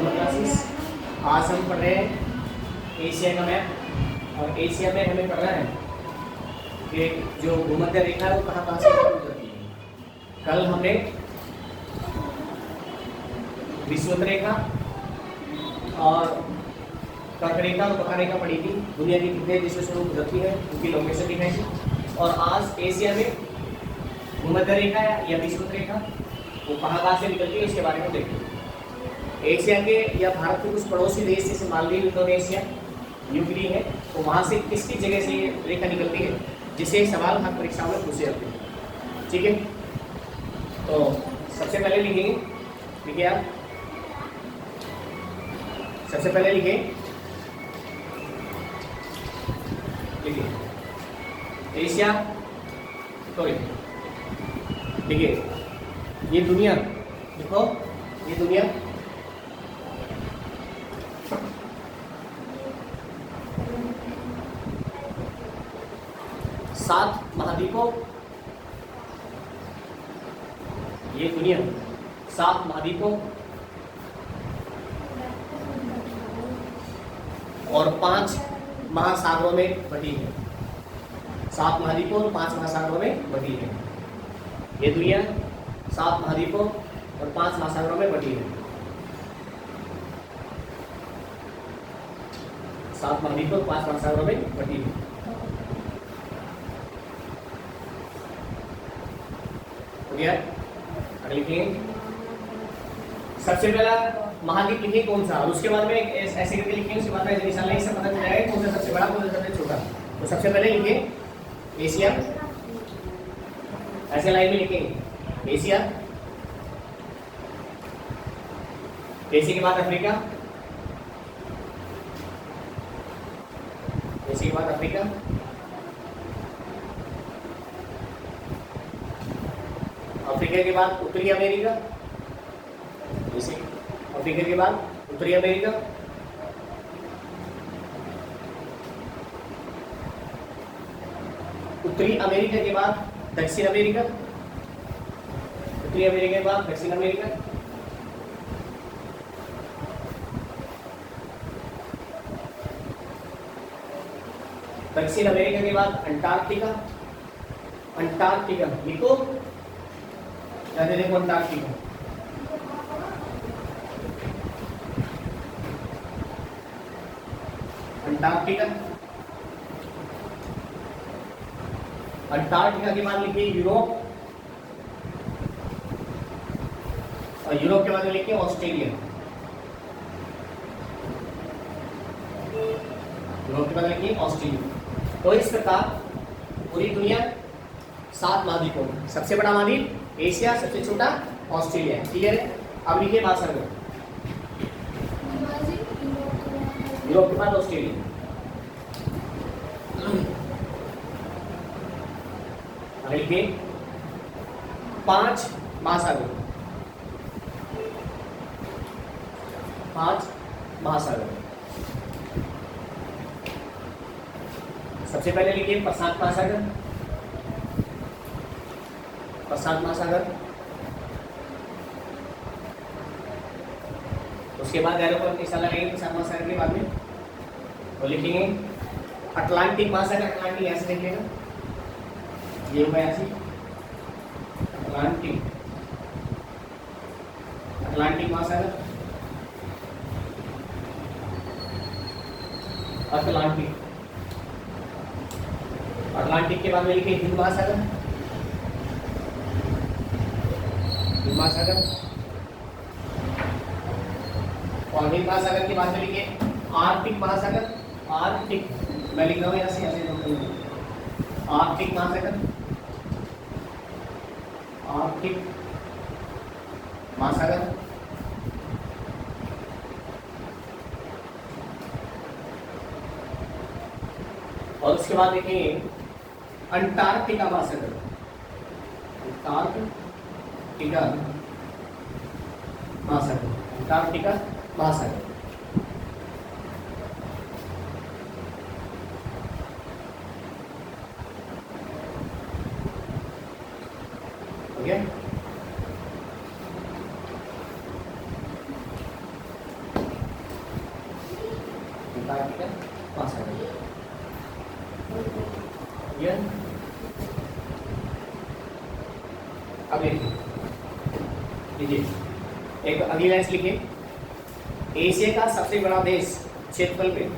Classes. आज हम पढ़ रहे हैं एशिया का मैप, और एशिया में हमें पढ़ना है कि जो भूमध्य रेखा है वो कहाँ कहाँ से गुजरती है। कल हमने विषुवत रेखा और कर्क रेखा और कथा रेखा पढ़ी थी। दुनिया की कितने देशों से वो गुजरती है, उनकी लोकेशन दिखाई थी। और आज एशिया में भूमध्य रेखा या विषुवत रेखा वो कहाँ से निकलती है उसके बारे में देखते हैं। एशिया के या भारत के कुछ पड़ोसी देश जैसे मालदीव, इंडोनेशिया, न्यूगिनी है, तो वहाँ से किसकी जगह से ये रेखा निकलती है, जिसे सवाल हर परीक्षाओं में पूछे जाते हैं। ठीक है, तो सबसे पहले लिखेंगे, लिखिए आप, सबसे पहले लिखिए एशिया, सॉरी देखिए ये दुनिया, देखो ये दुनिया सात महाद्वीपों, ये दुनिया सात महाद्वीपों और 5 महासागरों में बटी है। 7 महाद्वीपों और 5 महासागरों में बटी है। ये दुनिया 7 महाद्वीपों और 5 महासागरों में बटी है। 7 महाद्वीपों और 5 महासागरों में बटी है। हो गया? अगले लिखेंगे, सबसे पहला महाद्वीप लिखिए कौन सा, और उसके बाद में ऐसे करके लिखेंगे, उसके बाद में निशान लाइन से पता चल जाएगा कौन सा सबसे बड़ा कौन सा सबसे छोटा। तो सबसे पहले लिखिए एशिया, ऐसे लाइन में लिखेंगे एशिया, एशिया के बाद अफ्रीका, एशिया के बाद अफ्रीका, अफ्रीका के बाद उत्तरी अमेरिका, अफ्रीका के बाद उत्तरी अमेरिका, उत्तरी अमेरिका के बाद दक्षिण अमेरिका, उत्तरी अमेरिका के बाद दक्षिण अमेरिका, दक्षिण अमेरिका के बाद अंटार्कटिका, अंटार्कटिका लिखो, याद देखो अंटार्कटिका, अंटार्कटिका, अंटार्कटिका के बाद लिखिए यूरोप, और यूरोप के बाद लिखिए ऑस्ट्रेलिया, यूरोप के बाद लिखिए ऑस्ट्रेलिया। तो इस प्रकार पूरी दुनिया 7 महाद्वीपों में, सबसे बड़ा महाद्वीप एशिया, सबसे छोटा ऑस्ट्रेलिया। क्लियर है? अब लिखिए महासागर, यूरोप के बाद ऑस्ट्रेलिया। अगले लिखिए 5 महासागर, 5 महासागर। सबसे पहले लिखिए प्रशांत महासागर, प्रशांत महासागर। उसके बाद एरो पर निशान लगाएंगे प्रशांत महासागर के बाद में, तो लिखेंगे अटलांटिक महासागर, अटलांटिक ऐसे लिखिएगा, ये होगा ऐसे अटलांटिक, अटलांटिक महासागर, अटलांटिक, अटलांटिक के बाद में लिखिए हिंद महासागर, हिंद महासागर, और हिंद महासागर के बाद में लिखिए आर्कटिक महासागर, आर्कटिक, मैं लिख रहा हूँ ऐसे ऐसे आर्कटिक महासागर, आर्कटिक महासागर। और उसके बाद देखेंगे अंटार्कटिका महासागर, अंटार्कटिका महासागर, अंटार्कटिका महासागर। हो गया? अंटार्कटिका वहाँ से आएगा। अब देखिए एक अगली लाइन लिखिए, एशिया का सबसे बड़ा देश क्षेत्रफल में,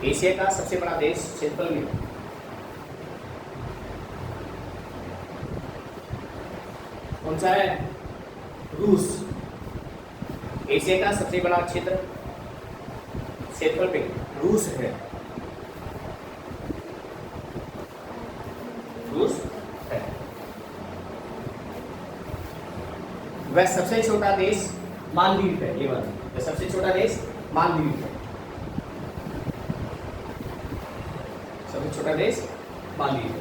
एशिया का सबसे बड़ा देश क्षेत्रफल में कौन सा है? रूस। एशिया का सबसे बड़ा क्षेत्रफल पे रूस है, रूस है। वह सबसे छोटा देश मालदीव है, ये बात, वह सबसे छोटा देश मालदीव है, सबसे छोटा देश मालदीव है।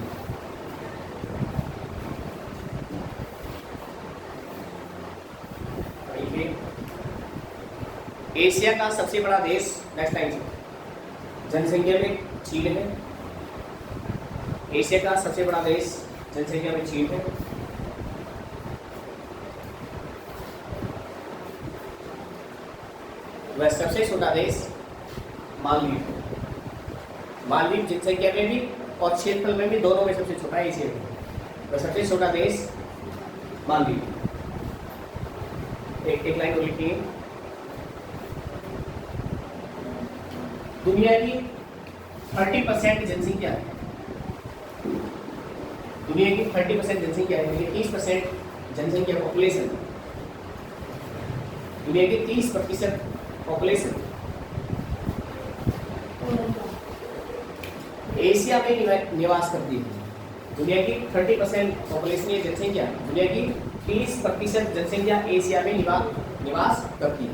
एशिया का सबसे बड़ा देश, नेक्स्ट टाइम जनसंख्या में चीन है। एशिया का सबसे बड़ा देश जनसंख्या में चीन है। वह सबसे छोटा देश मालदीव है। मालदीव जनसंख्या में भी और क्षेत्रफल में भी, दोनों में सबसे छोटा है एशिया में। वह सबसे छोटा देश मालदीव। एक लाइन को लिखिए, दुनिया की 30% जनसंख्या, दुनिया की 30% जनसंख्या है, 30% जनसंख्या पॉपुलेशन, दुनिया की 30% पॉपुलेशन एशिया में निवास करती है। दुनिया की 30% पॉपुलेशन या जनसंख्या, दुनिया की 30% जनसंख्या एशिया में निवास करती है।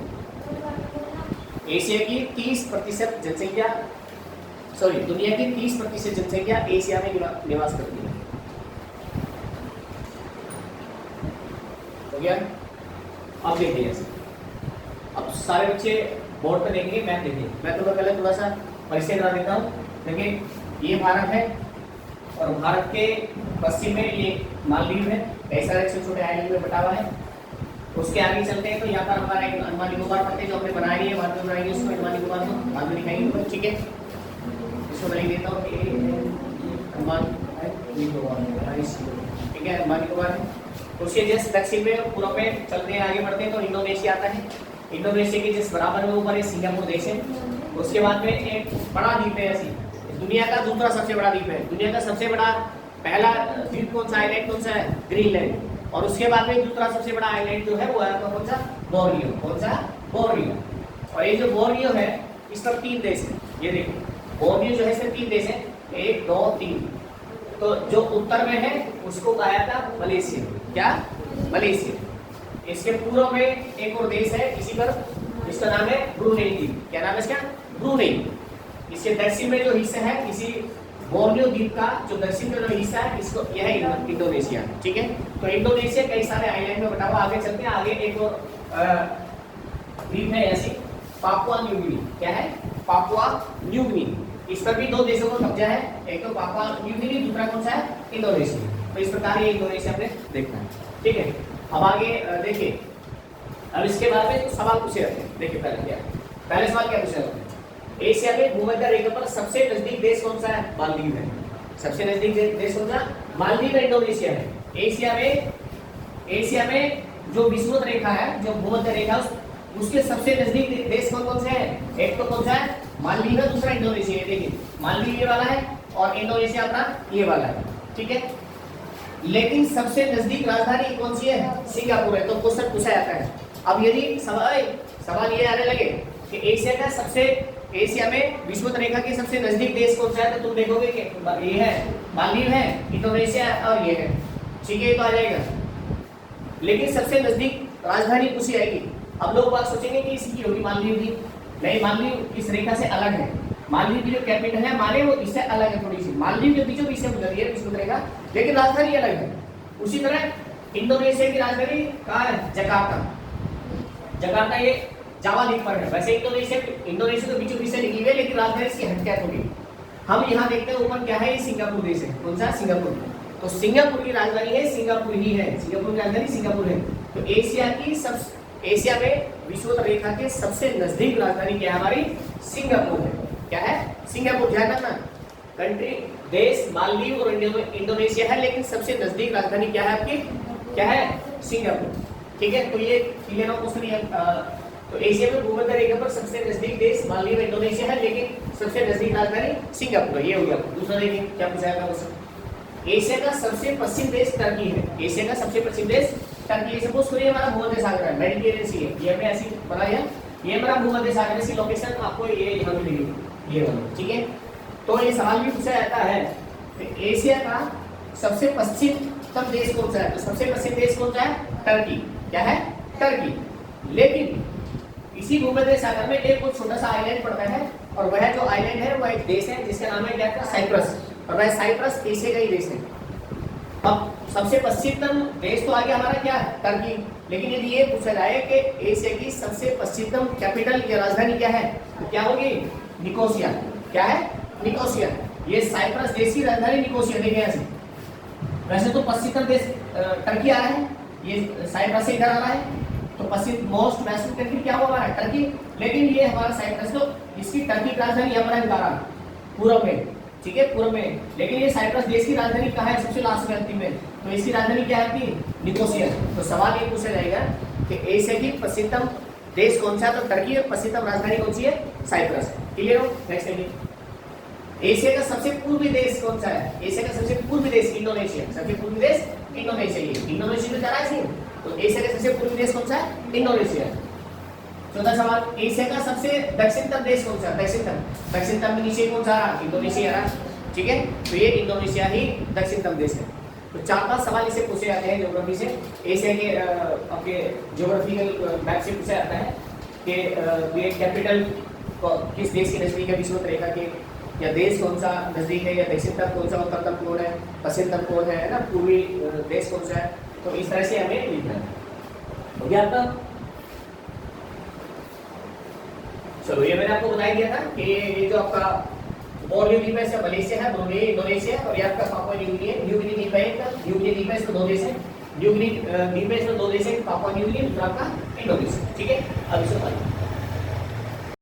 एशिया की 30% जनसंख्या, सॉरी, दुनिया की 30% जनसंख्या एशिया में निवास करती है। हो गया? अब देखिए, अब सारे बच्चे बोर्ड पर देखेंगे, मैप देखेंगे। मैं तुम्हें पहले थोड़ा सा परिचय करा देता हूँ। देखिए, ये भारत है और भारत के पश्चिम में ये मालदीव है, कई सारे छोटे छोटे आइलैंड में बटा हुआ है। उसके आगे चलते हैं तो यहाँ पर हमारा एक अंडमान निकोबार पड़ते हैं, जो हमने बनाई है, बाद में बनाएंगे उसको अंडमान निकोबार को, बाद में दिखाएंगे, ठीक है। इसको मैं लिख देता हूँ कि अंडमान निकोबार, ठीक है, अंडमान निकोबार है। उसके जस्ट दक्षिण में पूर्व में चलते हैं, आगे बढ़ते हैं तो इंडोनेशिया आता है। इंडोनेशिया के जिस बराबर में ऊपर सिंगापुर देश है। उसके बाद में एक बड़ा द्वीप है, ऐसी दुनिया का दूसरा सबसे बड़ा द्वीप है। दुनिया का सबसे बड़ा पहला द्वीप कौन सा आइलैंड कौन सा है? ग्रीनलैंड। और उसके बाद में दूसरा सबसे बड़ा आइलैंड जो है वो है कौन सा? बोर्नियो। कौन सा? बोर्नियो। और ये जो बोर्नियो है इस पर 3 देश है, ये देखो, बोर्नियो जो है इसमें 3 देश है, 1 2 3। तो जो उत्तर में है उसको कहा था मलेशिया। क्या? मलेशिया। इसके पूर्व में एक और देश है इसी पर, इसका नाम है ब्रूनेई द्वीप। क्या नाम है इसका? ब्रूनेई। इसके दक्षिण में जो हिस्सा है इसी बोर्नियो द्वीप का जो दक्षिण का जो हिस्सा है, इसको यह है इंडोनेशिया, ठीक है। तो इंडोनेशिया कई सारे आइलैंड में बटा हुआ। आगे चलते हैं, आगे एक और द्वीप है ऐसी, पापुआ न्यू गिनी। क्या है? Papua New Guinea. इस पर भी 2 देशों का कब्जा है, एक तो पापुआ न्यू गिनी, दूसरा कौन सा है? इंडोनेशिया। तो इस प्रकार ये इंडोनेशिया हमने देखना है, ठीक है। अब आगे देखिए, अब इसके बारे में सवाल पूछे जाते हैं। देखिए पहले सवाल क्या पूछा जाता है? एशिया में भूमध्य रेखा पर सबसे नजदीक देश कौन सा है? मालदीव है। सबसे नजदीक देश कौन सा? मालदीव है, इंडोनेशिया है। एशिया में जो विषुवत रेखा है, जो भूमध्य रेखा, उसके सबसे नजदीक देश कौन से है? एक तो कौन सा है? मालदीव है, दूसरा इंडोनेशिया है। देखिए, मालदीव ये वाला है और इंडोनेशिया अपना ये वाला है, ठीक है। लेकिन सबसे नजदीक राजधानी कौन सी है? सिंगापुर है। तो क्वेश्चन पूछा जाता है। अब यदि सवाल ये आने लगे कि एशिया में विषुवत रेखा के सबसे नजदीक देश कौन सा है, तो तुम देखोगे कि ये है मालदीव है, इंडोनेशिया और ये है, ठीक है, तो आ जाएगा। लेकिन सबसे नजदीक राजधानी पूछी जाएगी। अब लोग बात सोचेंगे कि इसकी होगी मालदीव की। नहीं, मालदीव इस रेखा से अलग है। मालदीव की जो कैपिटल है माले, वो इससे अलग है थोड़ी सी। मालदीव के बीचों बीच से गुजर रही है विषुवत रेखा, लेकिन राजधानी अलग है। उसी तरह इंडोनेशिया की राजधानी कहाँ है? जकार्ता। जकार्ता ये जावा द्वीप पर है। वैसे इंडोनेशिया के बीचों बीच से निकली हुई है, लेकिन राजधानी इसकी हटके होगी। हम यहाँ देखते हैं ऊपर क्या है, ये सिंगापुर देश है। कौन सा? सिंगापुर। तो सिंगापुर की राजधानी है, सिंगापुर ही है। सिंगापुर की राजधानी सिंगापुर है। तो एशिया की एशिया में विषुवत रेखा के सबसे नजदीक राजधानी क्या है हमारी? सिंगापुर है। क्या है? सिंगापुर। ध्यान रखना, कंट्री देश मालदीव और इंडोनेशिया है, लेकिन सबसे नजदीक राजधानी क्या है आपकी? क्या है? सिंगापुर। ठीक है, तो ये क्लियर हो क्वेश्चन है। तो एशिया में भूमध्य रेखा पर सबसे नजदीक देश मालदीव इंडोनेशिया है, लेकिन सबसे नजदीक राजधानी सिंगापुर। ये हो गया। दूसरा देखिए क्या पूछा है क्वेश्चन। एशिया का सबसे पश्चिम देश टर्की है। एशिया का सबसे पश्चिम देश टर्की। सपोज करिए हमारा भूमध्य सागर है, मेडिटेरियन सी है, ये हमने ऐसी बनाया, ये हमारा भूमध्य सागर की लोकेशन आपको ये यहाँ मिलेगी, ये वाला। ठीक है, तो ये सवाल भी पूछा जाता है कि एशिया का सबसे पश्चिम देश कौन सा है? तो सबसे पश्चिम देश कौन सा है? टर्की। क्या है? टर्की। लेकिन इसी भूमध्य सागर में एक बहुत छोटा सा आइलैंड पड़ता है, और वह जो आइलैंड है वह एक देश है जिसका नाम है क्या? साइप्रस। और वह साइप्रस एशिया का ही देश है। अब सबसे पश्चिमतम देश तो आ गया हमारा क्या? टर्की। लेकिन यदि ये पूछा जाए कि एशिया की सबसे पश्चिमतम कैपिटल या राजधानी क्या है, तो क्या होगी? निकोसिया। क्या है? निकोसिया। ये साइप्रस देश की राजधानी निकोसिया। देखिए ऐसे, वैसे तो पश्चिमतम देश टर्की आ रहा है, ये साइप्रस से इधर आ रहा है, तो पश्चिम मोस्ट वेस्टर्न कंट्री क्या हुआ हमारा? टर्की। लेकिन ये हमारा साइप्रस, तो इसकी टर्की की राजधानी यहाँ पर है अंकारा, पूर्व में। ठीक है, पूर्व में। लेकिन ये साइप्रस देश की राजधानी कहाँ है? सबसे लास्ट में, अंतिम में। तो इसकी राजधानी क्या है आपकी? निकोसिया। तो सवाल ये पूछा जाएगा कि एशिया की पश्चिमतम देश कौन सा है? तो टर्की। और पश्चिमतम राजधानी कौन सी है? साइप्रस। क्लियर हो? नेक्स्ट देखिए, एशिया का सबसे पूर्वी देश कौन सा है? एशिया का सबसे पूर्वी देश इंडोनेशिया। सबसे पूर्वी देश इंडोनेशिया। ये इंडोनेशिया में जा रहा है। तो एशिया का सबसे पूर्वी देश कौन सा है? इंडोनेशिया। चौथा सवाल, एशिया का सबसे दक्षिणतम देश कौन सा? दक्षिणतम में नीचे कौन सा? इंडोनेशिया रहा। ठीक है, तो ये इंडोनेशिया ही दक्षिणतम देश है। तो 4-5 सवाल इसे पूछे जाते हैं ज्योग्राफी से। एशिया के आपके ज्योग्राफिकल मैप से पूछा जाता है कि ये कैपिटल किस देश की नजदीक है विषुवत रेखा के, या देश कौन सा नजदीक है, या दक्षिणतम कौन सा, उत्तरतम कौन है, पश्चिमतम कौन है ना, पूर्वी देश कौन सा है। तो इस तरह से हमें लिखना है। हो गया आपका? चलो, ये मैंने आपको बता दिया था कि ये जो आपका बोर्नियो द्वीप है, मलेशिया है, ब्रूनेई इंडोनेशिया, और ये आपका पापुआ न्यू गिनी है। न्यू गिनी द्वीप है, न्यू गिनी द्वीप है, इसमें 2 देश है। न्यू गिनी द्वीप है, इसमें 2 देश है, पापुआ न्यू गिनी, दूसरा आपका इंडोनेशिया। ठीक है, अब इसे